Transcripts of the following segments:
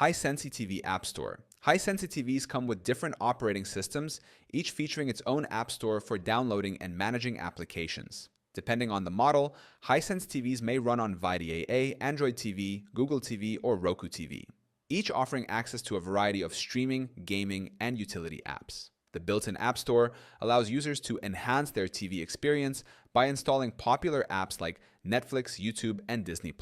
Hisense TV App Store. Hisense TVs come with different operating systems, each featuring its own app store for downloading and managing applications. Depending on the model, Hisense TVs may run on VIDAA, Android TV, Google TV, or Roku TV, each offering access to a variety of streaming, gaming, and utility apps. The built-in App Store allows users to enhance their TV experience by installing popular apps like Netflix, YouTube, and Disney+.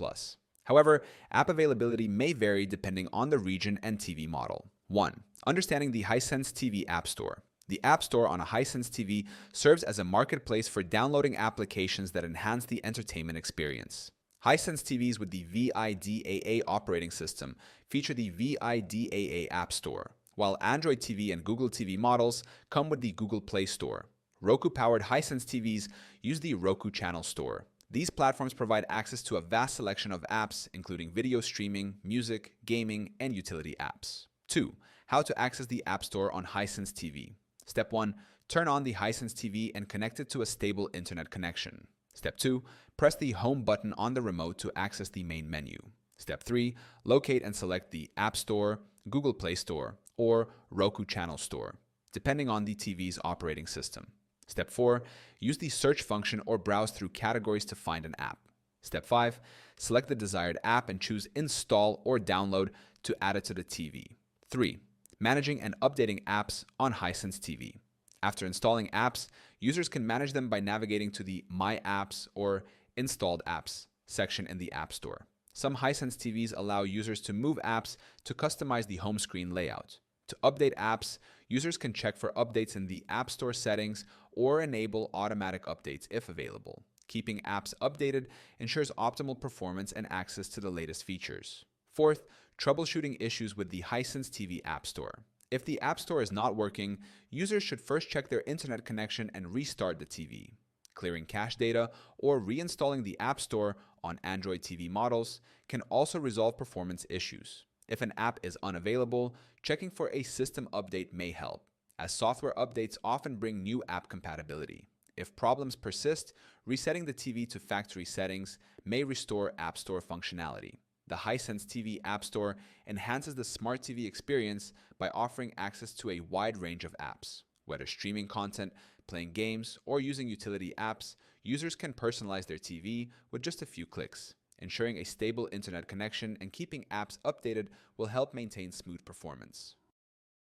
However, app availability may vary depending on the region and TV model. 1. Understanding the Hisense TV App Store. The App Store on a Hisense TV serves as a marketplace for downloading applications that enhance the entertainment experience. Hisense TVs with the VIDAA operating system feature the VIDAA App Store, while Android TV and Google TV models come with the Google Play Store. Roku-powered Hisense TVs use the Roku Channel Store. These platforms provide access to a vast selection of apps, including video streaming, music, gaming, and utility apps. 2. How to access the App Store on Hisense TV. Step 1. Turn on the Hisense TV and connect it to a stable internet connection. Step 2. Press the Home button on the remote to access the main menu. Step 3. Locate and select the App Store, Google Play Store, or Roku Channel Store, depending on the TV's operating system. Step 4. Use the search function or browse through categories to find an app. Step 5. Select the desired app and choose Install or Download to add it to the TV. 3. Managing and updating apps on Hisense TV. After installing apps, users can manage them by navigating to the My Apps or Installed Apps section in the App Store. Some Hisense TVs allow users to move apps to customize the home screen layout. To update apps, users can check for updates in the App Store settings or enable automatic updates if available. Keeping apps updated ensures optimal performance and access to the latest features. 4th, troubleshooting issues with the Hisense TV App Store. If the App Store is not working, users should first check their internet connection and restart the TV. Clearing cache data or reinstalling the App Store on Android TV models can also resolve performance issues. If an app is unavailable, checking for a system update may help, as software updates often bring new app compatibility. If problems persist, resetting the TV to factory settings may restore App Store functionality. The Hisense TV App Store enhances the smart TV experience by offering access to a wide range of apps. Whether streaming content, playing games, or using utility apps, users can personalize their TV with just a few clicks. Ensuring a stable internet connection and keeping apps updated will help maintain smooth performance.